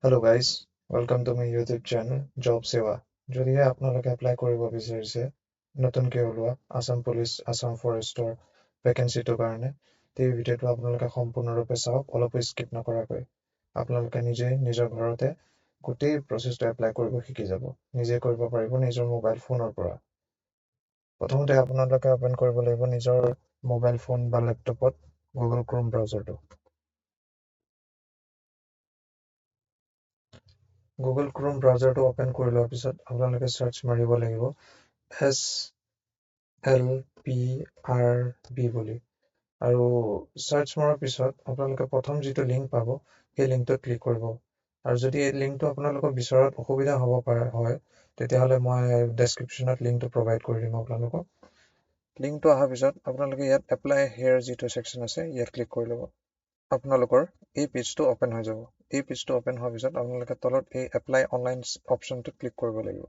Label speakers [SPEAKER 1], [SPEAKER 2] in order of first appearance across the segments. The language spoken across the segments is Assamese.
[SPEAKER 1] Hello guys, welcome to my YouTube channel Job Seva। যদিহে আপোনালোকে এপ্লাই কৰিব বিচাৰিছে নতুনকৈ ওলোৱা আসাম পুলিচ আসাম ফৰেষ্টৰ ভেকেঞ্চিটোৰ কাৰণে এই ভিডিঅ'টো আপোনালোকে সম্পূৰ্ণৰূপে চাওক, অলপো স্কিপ নকৰাকৈ। আপোনালোকে নিজে নিজৰ ঘৰতে গোটেই প্ৰচেছটো এপ্লাই কৰিব শিকি যাব, নিজে কৰিব পাৰিব নিজৰ মোবাইল ফোনৰ পৰা। প্ৰথমতে আপোনালোকে অপেন কৰিব লাগিব নিজৰ মোবাইল ফোন বা লেপটপত গুগল ক্ৰোম ব্ৰাউজাৰটো। গুগল ক্ৰোম ব্ৰাউজাৰটো অপেন কৰি লোৱাৰ পিছত আপোনালোকে চাৰ্চ মাৰিব লাগিব SLPRB বুলি, আৰু চাৰ্চ মাৰাৰ পিছত আপোনালোকে প্ৰথম যিটো লিংক পাব সেই লিংকটোত ক্লিক কৰিব। আৰু যদি এই লিংকটো আপোনালোকৰ বিচৰাত অসুবিধা হ'ব পাৰে হয়, তেতিয়াহ'লে মই ডেছক্ৰিপশ্যনত লিংকটো প্ৰভাইড কৰি দিম আপোনালোকক। লিংকটো অহাৰ পিছত আপোনালোকে ইয়াত এপ্লাই হেয়াৰ যিটো ছেকশ্যন আছে ইয়াত ক্লিক কৰি ল'ব। আপোনালোকৰ এই পেজটো অপেন হৈ যাব। এই পেজটো অপেন হোৱাৰ পিছত আপোনালোকে তলত এই এপ্লাই অনলাইন অপশ্যনটোত ক্লিক কৰিব লাগিব।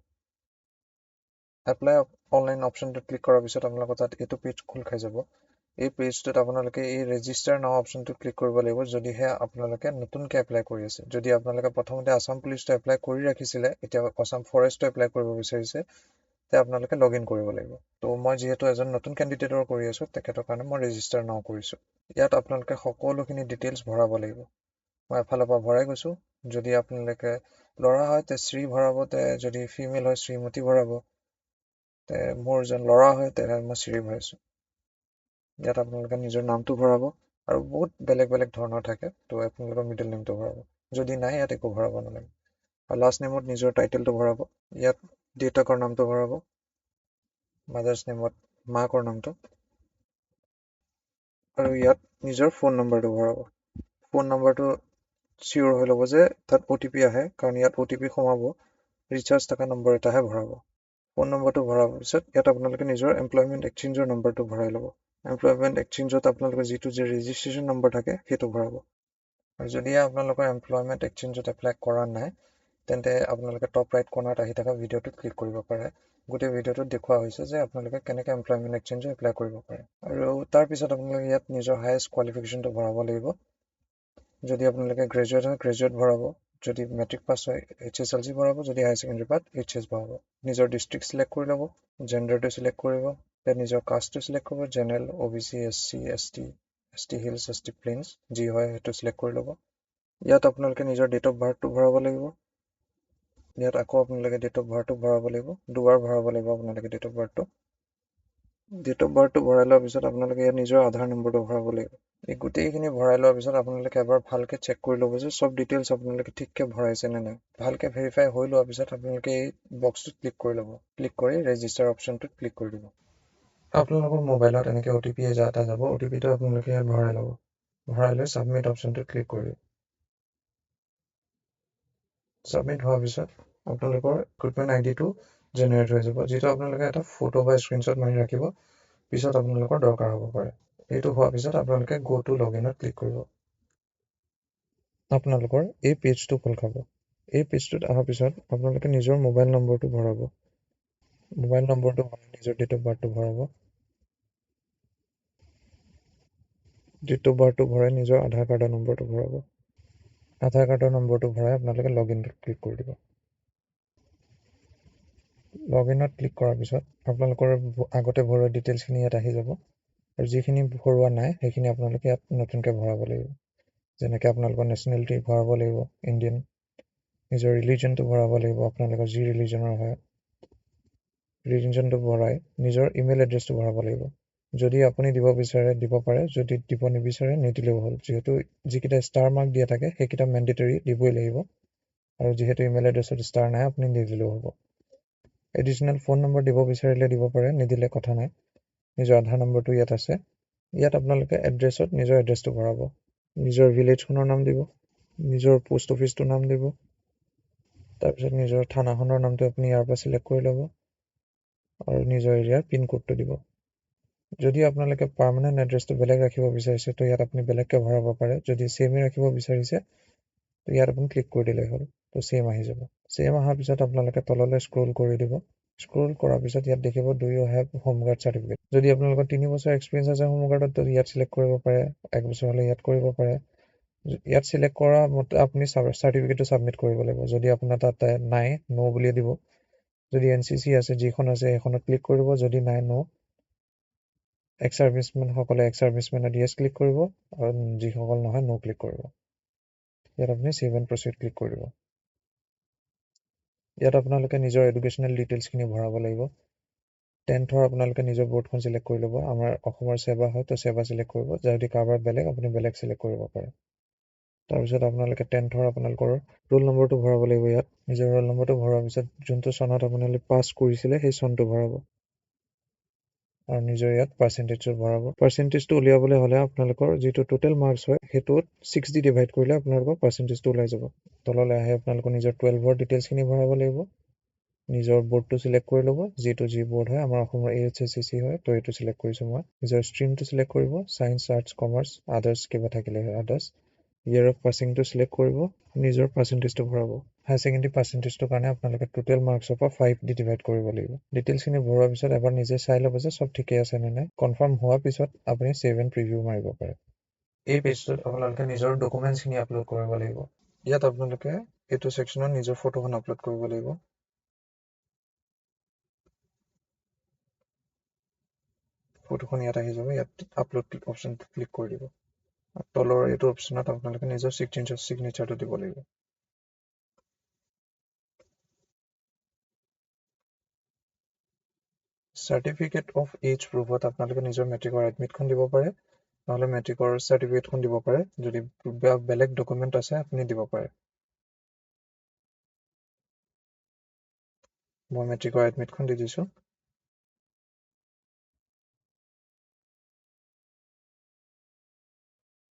[SPEAKER 1] এপ্লাই অনলাইন অপশ্যনটোত ক্লিক কৰাৰ পিছত আপোনালোকৰ তাত এইটো পেজ খোল খাই যাব। এই পেজটোত আপোনালোকে এই ৰেজিষ্টাৰ নাও অপশ্যনটোত ক্লিক কৰিব লাগিব, যদিহে আপোনালোকে নতুনকৈ এপ্লাই কৰি আছে। যদি আপোনালোকে প্ৰথমতে আসাম পুলিচটো এপ্লাই কৰি ৰাখিছিলে, এতিয়া আসাম ফৰেষ্টটো এপ্লাই কৰিব বিচাৰিছে, তে আপোনালোকে লগ ইন কৰিব লাগিব। তো মই যিহেতু এজন নতুন কেণ্ডিডেটৰ কৰি আছোঁ, তেখেতৰ কাৰণে মই ৰেজিষ্টাৰ নাও কৰিছোঁ। ইয়াত আপোনালোকে সকলোখিনি ডিটেইলছ ভৰাব লাগিব। মই এফালৰ পৰা ভৰাই গৈছোঁ। যদি আপোনালোকে ল'ৰা হয় তে শ্ৰী ভৰাব, যদি ফিমেল হয় শ্ৰীমতী ভৰাব, মোৰ যেন ল'ৰা হয় তেনেহ'লে মই শ্ৰী ভৰাইছোঁ। ইয়াত আপোনালোকে নিজৰ নামটো ভৰাব, আৰু বহুত বেলেগ বেলেগ ধৰণৰ থাকে, তো আপোনালোকৰ মিডল নেমটো ভৰাব। যদি নাই ইয়াত একো ভৰাব নালাগে। আৰু লাষ্ট নেমত নিজৰ টাইটেলটো ভৰাব। ইয়াত দেউতাকৰ নামটো ভৰাব, মাদাৰ্ছ নেমত মাকৰ নামটো, আৰু ইয়াত নিজৰ ফোন নম্বৰটো ভৰাব। ফোন নম্বৰটো চিয়'ৰ হৈ ল'ব যে তাত OTP আহে, কাৰণ ইয়াত OTP সোমাব। ৰিচাৰ্জ থকা নম্বৰ এটাহে ভৰাব। ফোন নম্বৰটো ভৰাৰ পিছত ইয়াত আপোনালোকে নিজৰ এমপ্লয়মেণ্ট এক্সচেঞ্জৰ নম্বৰটো ভৰাই ল'ব। এমপ্লয়মেণ্ট এক্সচেঞ্জত আপোনালোকৰ যিটো যে ৰেজিষ্ট্ৰেশ্যন নম্বৰ থাকে সেইটো ভৰাব। আৰু যদিহে আপোনালোকৰ এমপ্লয়মেণ্ট এক্সচেঞ্জত এপ্লাই কৰা নাই, তেন্তে আপোনালোকে টপ ৰাইট কৰ্নাৰত আহি থকা ভিডিঅ'টোত ক্লিক কৰিব পাৰে। গোটেই ভিডিঅ'টোত দেখুওৱা হৈছে যে আপোনালোকে কেনেকৈ এমপ্লয়মেণ্ট এক্সচেঞ্জত এপ্লাই কৰিব পাৰে। আৰু তাৰপিছত আপোনালোকে ইয়াত নিজৰ হায়েষ্ট কোৱালিফিকেশ্যনটো ভৰাব লাগিব। যদি আপোনালোকে গ্ৰেজুৱেট হয় গ্ৰেজুৱেট ভৰাব, যদি মেট্ৰিক পাছ হয় HSLC ভৰাব, যদি হায়াৰ ছেকেণ্ডেৰী পাছ HS ভৰাব। নিজৰ ডিষ্ট্ৰিক্ট ছিলেক্ট কৰি ল'ব, জেণ্ডাৰটো ছিলেক্ট কৰিব, নিজৰ কাষ্টটো ছিলেক্ট কৰিব, general, OBC, SC, ST hills, ST plains যি হয় সেইটো ছিলেক্ট কৰি ল'ব। ইয়াত আপোনালোকে নিজৰ ডেট অফ বাৰ্থটো ভৰাব লাগিব। ইয়াত আকৌ আপোনালোকে ডেট অফ বাৰ্থটো ভৰাব লাগিব, দুবাৰ ভৰাব লাগিব আপোনালোকে ডেট অফ বাৰ্থটো। ডেট অফ বাৰ্থটো ভৰাই লোৱাৰ পিছত আপোনালোকে ইয়াত নিজৰ আধাৰ নম্বৰটো ভৰাব লাগিব। এই গোটেইখিনি ভৰাই লোৱাৰ পিছত আপোনালোকে এবাৰ ভালকৈ চেক কৰি ল'ব যে চব ডিটেইলছ আপোনালোকে ঠিককৈ ভৰাইছে নে নাই। ভালকৈ ভেৰিফাই হৈ লোৱাৰ পিছত আপোনালোকে এই বক্সটোত ক্লিক কৰি ল'ব। ক্লিক কৰি ৰেজিষ্টাৰ অপশ্যনটোত ক্লিক কৰি দিব। আপোনালোকৰ মোবাইলত এনেকৈ OTP এটা যাব। OTPটো আপোনালোকে ইয়াত ভৰাই ল'ব। ভৰাই লৈ ছাবমিট অপশ্যনটোত ক্লিক কৰি দিব। ছাবমিট হোৱাৰ পিছত আপোনালোকৰ ৰিক্ৰুটমেণ্ট আইডিটো জেনেৰেট হৈ যাব, যিটো আপোনালোকে এটা ফটো বা স্ক্ৰীনশ্বট মাৰি ৰাখিব, পিছত আপোনালোকৰ দৰকাৰ হ'ব পাৰে। এইটো হোৱাৰ পিছত আপোনালোকে গো টু লগ ইনত ক্লিক কৰিব। আপোনালোকৰ এই পেজটো খোল খাব। এই পেজটোত অহাৰ পিছত আপোনালোকে নিজৰ মোবাইল নম্বৰটো ভৰাব। মোবাইল নম্বৰটো ভৰাই নিজৰ ডেট অফ বাৰ্থটো ভৰাব। ডেট অফ বাৰ্থটো ভৰাই নিজৰ আধাৰ কাৰ্ডৰ নম্বৰটো ভৰাব। আধাৰ কাৰ্ডৰ নম্বৰটো ভৰাই আপোনালোকে লগ ইনত ক্লিক কৰি দিব। লগ ইনত ক্লিক কৰাৰ পিছত আপোনালোকৰ আগতে ভৰোৱা ডিটেইলছখিনি ইয়াত আহি যাব, আৰু যিখিনি ভৰোৱা নাই সেইখিনি আপোনালোকে ইয়াত নতুনকৈ ভৰাব লাগিব। যেনেকৈ আপোনালোকৰ নেশ্যনেলিটি ভৰাব লাগিব ইণ্ডিয়ান, নিজৰ ৰিলিজনটো ভৰাব লাগিব, আপোনালোকৰ যি ৰিলিজনৰ হয় ৰিলিজনটো ভৰাই নিজৰ ইমেইল এড্ৰেছটো ভৰাব লাগিব। যদি আপুনি দিব বিচাৰে দিব পাৰে, যদি দিব নিবিচাৰে নিদিলেও হ'ল। যিহেতু যিকেইটা ষ্টাৰ মাৰ্ক দিয়া থাকে সেইকেইটা মেণ্ডেটৰী দিবই লাগিব, আৰু যিহেতু ইমেইল এড্ৰেছত ষ্টাৰ নাই আপুনি নিদিলেও হ'ব। এডিশ্যনেল ফোন নম্বৰ দিব বিচাৰিলে দিব পাৰে, নিদিলে কথা নাই। নিজৰ আধাৰ নম্বৰটো ইয়াত আছে। ইয়াত আপোনালোকে এড্ৰেছত নিজৰ এড্ৰেছটো ভৰাব। নিজৰ ভিলেজখনৰ নাম দিব, নিজৰ পোষ্ট অফিচটোৰ নাম দিব, তাৰপিছত নিজৰ থানাখনৰ নামটো আপুনি ইয়াৰ পৰা ছিলেক্ট কৰি ল'ব, আৰু নিজৰ এৰিয়াৰ পিনক'ডটো দিব। যদি আপোনালোকে পাৰ্মানেণ্ট এড্ৰেছটো বেলেগ ৰাখিব বিচাৰিছে, তো ইয়াত আপুনি বেলেগকৈ ভৰাব পাৰে। যদি ছেমেই ৰাখিব বিচাৰিছে, তো ইয়াত আপুনি ক্লিক কৰি দিলেই হ'ল, তো ছেম আহি যাব। ছেম অহাৰ পিছত আপোনালোকে তললৈ স্ক্ৰল কৰি দিব। স্ক্ৰল কৰাৰ পিছত ইয়াত দেখিব do you have home guard certificate. যদি আপোনালোকৰ 3 বছৰ এক্সপিৰিয়েঞ্চ আছে হোমগাৰ্ডত, তো ইয়াত ছিলেক্ট কৰিব পাৰে। 1 বছৰ হ'লে ইয়াত কৰিব পাৰে। ইয়াত সিলেক্ট কৰা মতে আপুনি চাৰ্টিফিকেটটো সাবমিট কৰিব লাগিব যদি আপোনাৰ তাত নাই নো বুলি দিব যদি এনসিসি আছে যিখন আছে এখনত ক্লিক কৰিব যদি নাই নো এক্স সাৰ্ভিসমেন সকলে এক্স সাৰ্ভিসমেনত ইয়েস ক্লিক কৰিব আৰু যিসকল নহয় নো ক্লিক কৰিব ইয়াত আপুনি সেভ এণ্ড প্ৰচিড ক্লিক কৰিব ইয়াত আপোনালোকে নিজৰ এডুকেশ্যনেল ডিটেইলছখিনি ভৰাব লাগিব 10th আপোনালোকে নিজৰ বৰ্ডখন সিলেক্ট কৰি ল'ব আমাৰ অসমৰ সেৱা হয় তো সেৱা সিলেক্ট কৰিব যদি কাৰোবাৰ বেলেগ আপুনি বেলেগ সিলেক্ট কৰিব পাৰে তাৰপিছত আপোনালোকে 10th আপোনালোকৰ ৰোল নম্বৰটো ভৰাব লাগিব ইয়াত নিজৰ ৰোল নম্বৰটো ভৰোৱাৰ পিছত যোনটো চনত আপোনালোকে পাছ কৰিছিলে সেই চনটো ভৰাব আৰু নিজৰ ইয়াত পাৰ্চেণ্টেজটো ভৰাব পাৰ্চেণ্টেজটো উলিয়াবলৈ হ'লে আপোনালোকৰ যিটো টোটেল মাৰ্কছ হয় সেইটোত 6 দি ডিভাইড কৰিলে আপোনালোকৰ পাৰ্চেণ্টেজটো ওলাই যাব তললৈ আহি আপোনালোকৰ নিজৰ 12ৰ ডিটেইলছখিনি ভৰাব লাগিব নিজৰ বৰ্ডটো সিলেক্ট কৰি ল'ব যিটো যি বৰ্ড হয় আমাৰ অসমৰ AHSCC হয় তো এইটো সিলেক্ট কৰিছোঁ মই নিজৰ ষ্ট্ৰীমটো সিলেক্ট কৰিব সায়েন্স আৰ্টছ কমাৰ্চ আদাৰ্ছ কিবা থাকিলে আদাৰ্ছ ইয়াৰ অফ পাছিংটো সিলেক্ট কৰিব নিজৰ পাৰ্চেণ্টেজটো ভৰাব হাই ছেকেণ্ডেৰী পাৰ্চেণ্টেজটোৰ কাৰণে আপোনালোকে টোটেল মাৰ্কছৰ পৰা 5 দি ডিভাইড কৰিব লাগিব ডিটেইলছখিনি ভৰোৱাৰ পিছত এবাৰ নিজে চাই ল'ব যে সব ঠিকে আছে নে নাই কনফাৰ্ম হোৱাৰ পিছত আপুনি সেভ এণ্ড প্ৰিভিউ মাৰিব পাৰে এই পেজটোত আপোনালোকে নিজৰ ডকুমেণ্টছখিনি আপলোড কৰিব লাগিব ইয়াত আপোনালোকে এইটো ছেকশ্যনত নিজৰ ফটোখন আপলোড কৰিব লাগিব ফটোখন ইয়াত আহি যাব ইয়াত আপলোড অপশ্যনটো ক্লিক কৰি দিব তলৰ এইটো অপশ্যনত আপোনালোকে নিজৰ সিগনেচাৰটো দিব লাগিব চাৰ্টিফিকেট অফ এজ প্ৰুফত আপোনালোকে নিজৰ মেট্ৰিকৰ এডমিটখন দিব পাৰে নহ'লে মেট্ৰিকৰ চাৰ্টিফিকেটখন দিব পাৰে যদি বেলেগ ডকুমেণ্ট আছে আপুনি দিব পাৰে মই মেট্ৰিকৰ এডমিটখন দি দিছোঁ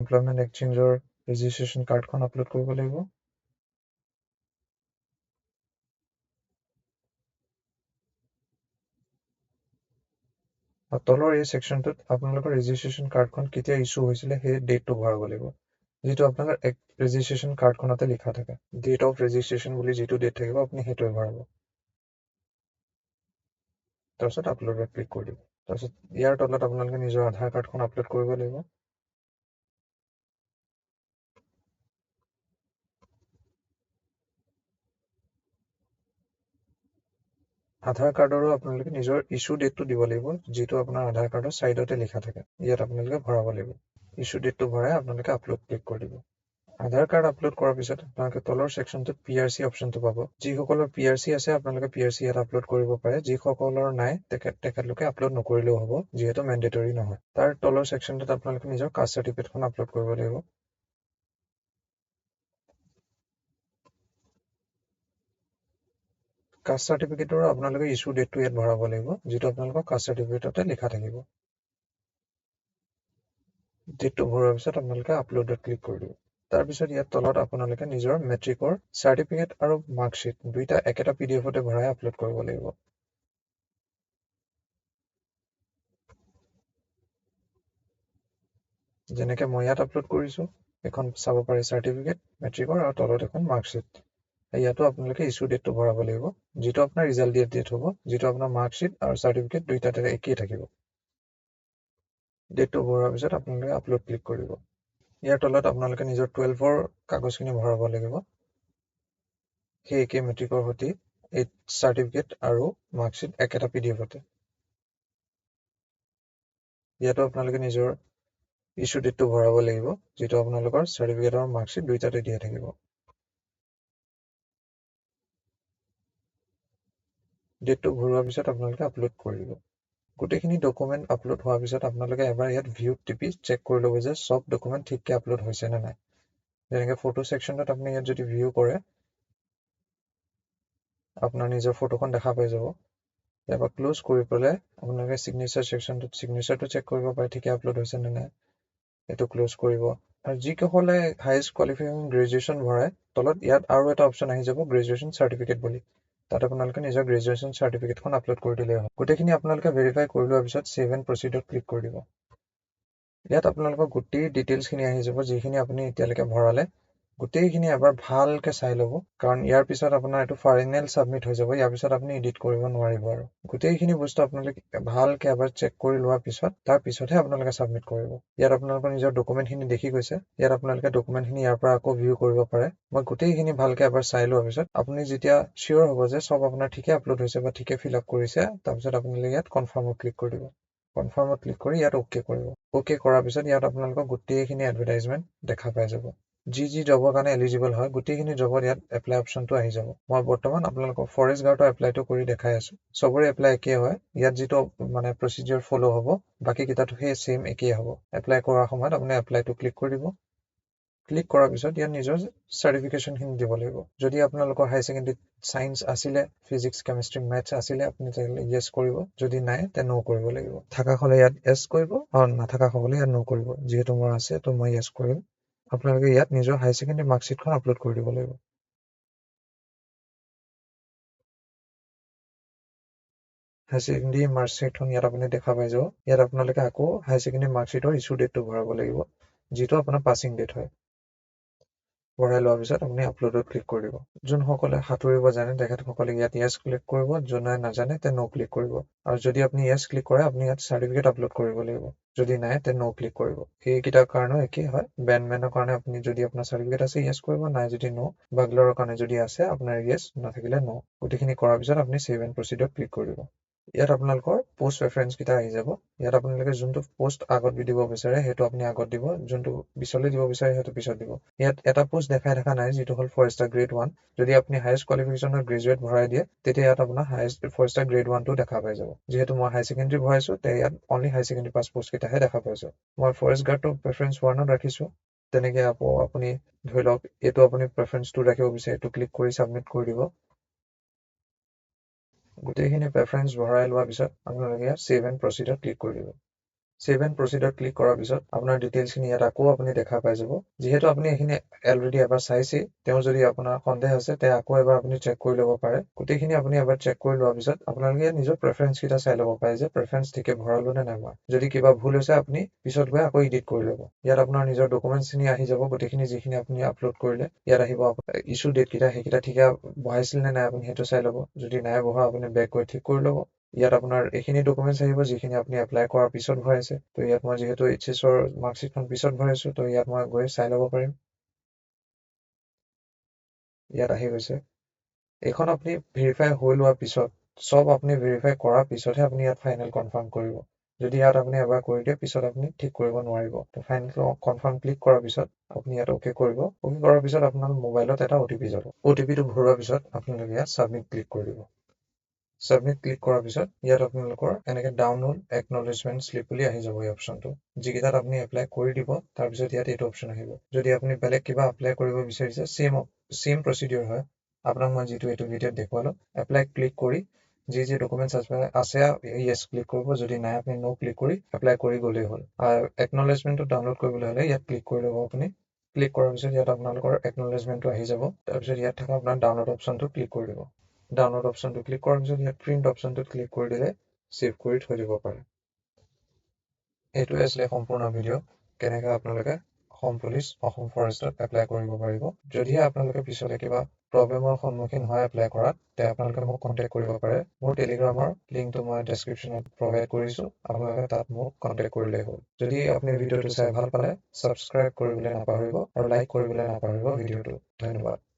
[SPEAKER 1] এমপ্লয়মেণ্ট এক্সচেঞ্জৰ ৰেজিষ্ট্ৰেশ্যন কাৰ্ডখন আপলোড কৰিব লাগিব তলৰ এই ছেকশ্যনটোত আপোনালোকৰ ৰেজিষ্ট্ৰেশ্যন কাৰ্ডখন কেতিয়া ইছ্যু হৈছিলে সেই ডেটটো ভৰাব লাগিব যিটো আপোনাৰ ৰেজিষ্ট্ৰেশ্যন কাৰ্ডখনতে লিখা থাকে ডেট অফ ৰেজিষ্ট্ৰেশ্যন বুলি যিটো ডেট থাকিব আপুনি সেইটোৱে ভৰাব তাৰপিছত আপলোডত ক্লিক কৰি দিব তাৰপিছত ইয়াৰ তলত আপোনালোকে নিজৰ আধাৰ কাৰ্ডখন আপলোড কৰিব লাগিব আধাৰ কাৰ্ডৰো আপোনালোকে নিজৰ ইছ্যু ডেটটো দিব লাগিব যিটো আপোনাৰ আধাৰ কাৰ্ডৰ ছাইডতে লিখা থাকে ইয়াত আপোনালোকে ভৰাব লাগিব ইছ্যু ডেটটো ভৰাই আপোনালোকে আপলোড ক্লিক কৰি দিব আধাৰ কাৰ্ড আপলোড কৰাৰ পিছত আপোনালোকে তলৰ ছেকশ্যনটোত PRC অপশ্যনটো পাব যিসকলৰ PRC আছে আপোনালোকে PRC ইয়াত আপলোড কৰিব পাৰে যিসকলৰ নাই তেখেতলোকে আপলোড নকৰিলেও হ'ব যিহেতু মেণ্ডেটৰী নহয় তাৰ তলৰ ছেকশ্যনটোত আপোনালোকে নিজৰ কাষ্ট চাৰ্টিফিকেটখন আপলোড কৰিব লাগিব কাষ্ট চাৰ্টিফিকেটৰ আপোনালোকে ইছ্যু ডেটটো ইয়াত ভৰাব লাগিব যিটো আপোনালোকৰ কাষ্ট চাৰ্টিফিকেটতে লিখা থাকিব ডেটটো ভৰোৱাৰ পিছত আপোনালোকে আপলোডত ক্লিক কৰি দিব তাৰপিছত ইয়াত তলত আপোনালোকে নিজৰ মেট্ৰিকৰ চাৰ্টিফিকেট আৰু মাৰ্কশ্বিট দুইটা একেটা PDFতে ভৰাই আপলোড কৰিব লাগিব যেনেকৈ মই ইয়াত আপলোড কৰিছোঁ এখন চাব পাৰে চাৰ্টিফিকেট মেট্ৰিকৰ আৰু তলত এখন মাৰ্কশ্বিট ইয়াতো আপোনালোকে ইছ্যু ডেটটো ভৰাব লাগিব যিটো আপোনাৰ ৰিজাল্ট দিয়া ডেট হ'ব যিটো আপোনাৰ মাৰ্কশ্বিট আৰু চাৰ্টিফিকেট দুইটাতে একেই থাকিব ডেটটো ভৰোৱাৰ পিছত আপোনালোকে আপলোড ক্লিক কৰিব ইয়াৰ তলত আপোনালোকে নিজৰ 12ৰ কাগজখিনি ভৰাব লাগিব সেই একে মেট্ৰিকৰ সৈতে এই চাৰ্টিফিকেট আৰু মাৰ্কশ্বিট একেটা PDFতে ইয়াতো আপোনালোকে নিজৰ ইছ্যু ডেটটো ভৰাব লাগিব যিটো আপোনালোকৰ চাৰ্টিফিকেট আৰু মাৰ্কশ্বিট দুইটাতে দিয়া থাকিব ডেটটো ভৰোৱাৰ পিছত আপোনালোকে আপলোড কৰিব গোটেইখিনি ডকুমেণ্ট আপলোড হোৱাৰ পিছত আপোনালোকে এবাৰ ইয়াত ভিউত টিপি চেক কৰি ল'ব যে সব ডকুমেণ্ট ঠিককৈ আপলোড হৈছে নে নাই যেনেকৈ ফটো ছেকশ্যনত আপুনি ইয়াত যদি ভিউ কৰে আপোনাৰ নিজৰ ফটোখন দেখা পাই যাব ইয়াৰ পৰা ক্লোজ কৰি পেলাই আপোনালোকে ছিগনেচাৰ ছেকশ্যনটোত ছিগনেচাৰটো চেক কৰিব পাৰে ঠিকে আপলোড হৈছে নে নাই এইটো ক্লোজ কৰিব আৰু যিসকলে হাইয়েষ্ট কোৱালিফিকেশ্যন গ্ৰেজুৱেশ্যন ভৰাই তলত ইয়াত আৰু এটা অপশ্যন আহি যাব গ্ৰেজুৱেশ্যন চাৰ্টিফিকেট বুলি তাত আপোনালোকে নিজৰ গ্ৰেজুৱেশ্যন চাৰ্টিফিকেটখন আপলোড কৰি দিলেই হয় গোটেইখিনি আপোনালোকে ভেৰিফাই কৰি লোৱাৰ পিছত ছেভ এণ্ড প্ৰচিডত ক্লিক কৰি দিব ইয়াত আপোনালোকৰ গোটেই ডিটেইলছখিনি আহি যাব যিখিনি আপুনি এতিয়ালৈকে ভৰালে গোটেইখিনি এবাৰ ভালকে চাই ল'ব, কাৰণ ইয়াৰ পিছত আপোনাৰ এইটো ফাইনেল ছাবমিট হৈ যাব। ইয়াৰ পিছত আপুনি এডিট কৰিব নোৱাৰিব আৰু গোটেইখিনি বস্তু আপোনালোকে ভালকে এবাৰ চেক কৰি লোৱাৰ পিছত তাৰ পিছতহে আপোনালোকে ছাবমিট কৰিব। ইয়াত আপোনালোকৰ নিজৰ ডকুমেণ্টখিনি দেখি গৈছে। ইয়াত আপোনালোকে ডকুমেণ্টখিনি ইয়াৰ পৰা আকৌ ভিউ কৰিব পাৰে। মই গোটেইখিনি ভালকে এবাৰ চাই লোৱাৰ পিছত আপুনি যেতিয়া চিয়'ৰ হ'ব যে চব আপোনাৰ ঠিকে আপলোড হৈছে বা ঠিকে ফিল আপ কৰিছে, তাৰপিছত আপোনালোকে ইয়াত কনফাৰ্মত ক্লিক কৰি দিব। কনফাৰ্মত ক্লিক কৰি ইয়াত অ'কে কৰিব। অ'কে কৰাৰ পিছত ইয়াত আপোনালোকক গোটেইখিনি এডভাৰটাইজমেণ্ট দেখা পাই যাব। যি জবৰ কাৰণে এলিজিবল হয় গোটেইখিনি জবত ইয়াত এপ্লাই অপশ্যনটো আহি যাব। মই বৰ্তমান আপোনালোকক ফৰেষ্ট গাৰ্ডৰ এপ্লাইটো কৰি দেখাই আছো। চবৰে এপ্লাই একেই হয়। ইয়াত যিটো মানে প্ৰচিডিউৰ ফ'ল' হ'ব বাকী কেইটাতো সেই ছেইম একেই হ'ব। এপ্লাই কৰাৰ সময়ত আপুনি এপ্লাইটো ক্লিক কৰি দিব। ক্লিক কৰাৰ পিছত ইয়াত নিজৰ চাৰ্টিফিকেশ্যনখিনি দিব লাগিব। যদি আপোনালোকৰ হায়াৰ ছেকেণ্ডেৰীত ছায়েন্স আছিলে, ফিজিক্স, কেমেষ্ট্ৰি, মেথছ আছিলে, আপুনি তেতিয়াহ'লে য়েছ কৰিব। যদি নাই তে ন' কৰিব লাগিব। থাকা হ'লে ইয়াত য়েছ কৰিব, নাথাকা হ'লে ইয়াত ন' কৰিব। যিহেতু মোৰ আছে ত' মই য়েছ কৰিম। আপোনালোকে ইয়াত নিজৰ হায়াৰ ছেকেণ্ডেৰী মাৰ্কশ্বিটখন আপলোড কৰি দিব লাগিব। হায়াৰ ছেকেণ্ডেৰী মাৰ্কশ্বিটখন ইয়াত আপুনি দেখা পাই যাব। ইয়াত আপোনালোকে আকৌ হায়াৰ ছেকেণ্ডেৰী মাৰ্কশ্বিটৰ ইছ্যু ডেটটো ভৰাব লাগিব, যিটো আপোনাৰ পাছিং ডেট হয়। ভৰাই লোৱাৰ পিছত আপুনি আপলোডত ক্লিক কৰি দিব। যোনসকলে সাঁতুৰিব জানে তেখেতসকলে ইয়াত য়েছ ক্লিক কৰিব, যোনে নাজানে তে ন' ক্লিক কৰিব। আৰু যদি আপুনি য়েছ ক্লিক কৰে আপুনি ইয়াত চাৰ্টিফিকেট আপলোড কৰিব লাগিব। যদি নাই তে ন' ক্লিক কৰিব। এইকেইটাৰ কাৰণেও একেই হয়। বেণ্ডমেনৰ কাৰণে আপুনি যদি আপোনাৰ চাৰ্টিফিকেট আছে য়েছ কৰিব, নাই যদি ন'। বাগলাৰৰ কাৰণে যদি আছে আপোনাৰ য়েছ, নাথাকিলে ন'। গোটেইখিনি কৰাৰ পিছত আপুনি ছেভ এণ্ড প্ৰচিডত ক্লিক কৰিব। ইয়াত আপোনালোকৰ পোষ্ট প্ৰেফাৰেঞ্চ কেইটা আহি যাব। ইয়াত আপোনালোকে যোনটো পোষ্ট আগত দিব বিচাৰে সেইটো আপুনি আগত দিব, যোনটো পিছলৈ দিব বিচাৰে সেইটো পিছত দিব। ইয়াত এটা পোষ্ট দেখাই থকা নাই, যিটো হ'ল ফৰেষ্টাৰ গ্ৰেড 1। যদি আপুনি হায়েষ্ট কোৱালিফিকেশ্যনৰ গ্ৰেজুৱেট ভৰাই দিয়ে তেতিয়া ইয়াত আপোনাৰ ফৰেষ্টাৰ গ্ৰেড 1টো দেখা পাই যাব। যিহেতু মই হায়াৰ ছেকেণ্ডেৰী ভৰাইছো তে ইয়াত only higher secondary pass post কেইটাহে দেখা পাইছো। মই ফৰেষ্ট গাৰ্ডটো প্ৰেফাৰেঞ্চ 1ত ৰাখিছো। তেনেকে আকৌ আপুনি ধৰি লওক এইটো আপুনি প্ৰেফাৰেঞ্চ 2 ৰাখিব বিচাৰে, এইটো ক্লিক কৰি ছাবমিট কৰি দিব। গোটেইখিনি প্ৰেফাৰেঞ্চ ভৰাই লোৱাৰ পিছত আপোনালোকে ইয়াত ছেভ এণ্ড প্ৰচিডত ক্লিক কৰি দিব। ছেভ এণ্ড প্ৰচিডত ক্লিক কৰাৰ পিছত আপোনাৰ ডিটেইলছখিনি ইয়াত আকৌ আপুনি দেখা পাই যাব। যিহেতু আপুনি এইখিনি অলৰেডি এবাৰ চাইছেই, তেওঁ যদি আপোনাৰ সন্দেহ আছে তে আকৌ এবাৰ আপুনি চেক কৰি ল'ব পাৰে। গোটেইখিনি আপুনি এবাৰ চেক কৰি লোৱাৰ পিছত আপোনালোকে নিজৰ প্ৰেফাৰেঞ্চ কেইটা চাই ল'ব পাৰে যে প্ৰেফাৰেঞ্চ ঠিকে ভৰালো নে নাই ভৰা। যদি কিবা ভুল হৈছে আপুনি পিছত গৈ আকৌ এডিট কৰি ল'ব। ইয়াত আপোনাৰ নিজৰ ডকুমেণ্টছখিনি আহি যাব, গোটেইখিনি যিখিনি আপুনি আপলোড কৰিলে। ইয়াত আহিব ইছ্যু ডেট কেইটা, সেইকেইটা ঠিকে বহাইছিল নে নাই আপুনি সেইটো চাই ল'ব। যদি নাই বহা আপুনি বেক গৈ ঠিক কৰি ল'ব। ইয়াত আপোনাৰ এইখিনি ডকুমেণ্টছ আহিব যিখিনি আপুনি এপ্লাই কৰাৰ পিছত ভৰাইছে। ত' ইয়াত মই যিহেতু HSৰ মাৰ্কশ্বিটখন পিছত ভৰাইছো ত' ইয়াত মই গৈ চাই ল'ব পাৰিম। ইয়াত আহি গৈছে। এইখন আপুনি ভেৰিফাই হৈ লোৱাৰ পিছত চব আপুনি ভেৰিফাই কৰাৰ পিছতহে আপুনি ইয়াত ফাইনেল কনফাৰ্ম কৰিব। যদি ইয়াত আপুনি এবাৰ কৰি দিয়ে পিছত আপুনি ঠিক কৰিব নোৱাৰিব। ত' ফাইনেল কনফাৰ্ম ক্লিক কৰাৰ পিছত আপুনি ইয়াত অ'কে কৰিব। অ'কে কৰাৰ পিছত আপোনাৰ মোবাইলত এটা OTP যাব। OTPটো ভৰোৱাৰ পিছত আপোনালোকে ইয়াত ছাবমিট ক্লিক কৰি দিব। ছাবমিট ক্লিক কৰাৰ পিছত ইয়াত আপোনালোকৰ এনেকে ডাউনলোড একনলেজমেণ্ট শ্লিপ বুলি আহি যাব এই অপশ্যনটো। যিকেইটাত আপুনি এপ্লাই কৰি দিব তাৰপিছত ইয়াত এইটো অপশ্যন আহিব। যদি আপুনি বেলেগ কিবা এপ্লাই কৰিব বিচাৰিছে ছেইম প্ৰচিডিউৰ হয়। আপোনাক মই যিটো এইটো ভিডিঅ'ত দেখুৱালো, এপ্লাই ক্লিক কৰি যি ডকুমেণ্টছ আছে য়েছ ক্লিক কৰিব, যদি নাই আপুনি ন' ক্লিক কৰি এপ্লাই কৰি গ'লেই হ'ল। আৰু একনলেজমেণ্টটো ডাউনলোড কৰিবলৈ হ'লে ইয়াত ক্লিক কৰি ল'ব আপুনি। ক্লিক কৰাৰ পিছত ইয়াত আপোনালোকৰ একনলেজমেণ্টটো আহি যাব। তাৰপিছত ইয়াত থকা আপোনাৰ ডাউনলোড অপশ্যনটো ক্লিক কৰি দিব। ডাউনলোড অপশ্যনটো ক্লিক কৰাৰ পিছত ইয়াত প্ৰিণ্ট অপশ্যনটোত ক্লিক কৰি দিলে ছেভ কৰি থৈ দিব পাৰে। এইটোৱে আছিলে সম্পূৰ্ণ ভিডিঅ', কেনেকৈ আপোনালোকে অসম পুলিচ, অসম ফৰেষ্টত এপ্লাই কৰিব পাৰিব। যদিহে আপোনালোকে পিছলৈ কিবা প্ৰব্লেমৰ সন্মুখীন হয় এপ্লাই কৰাত, তে আপোনালোকে মোক কণ্টেক্ট কৰিব পাৰে। মোৰ টেলিগ্ৰামৰ লিংকটো মই ডেছক্ৰিপশ্যনত প্ৰভাইড কৰিছোঁ, আপোনালোকে তাত মোক কণ্টেক্ট কৰিলেই হ'ল। যদি আপুনি ভিডিঅ'টো চাই ভাল পালে, ছাবস্ক্ৰাইব কৰিবলৈ নাপাহৰিব আৰু লাইক কৰিবলৈ নাপাহৰিব ভিডিঅ'টো। ধন্যবাদ।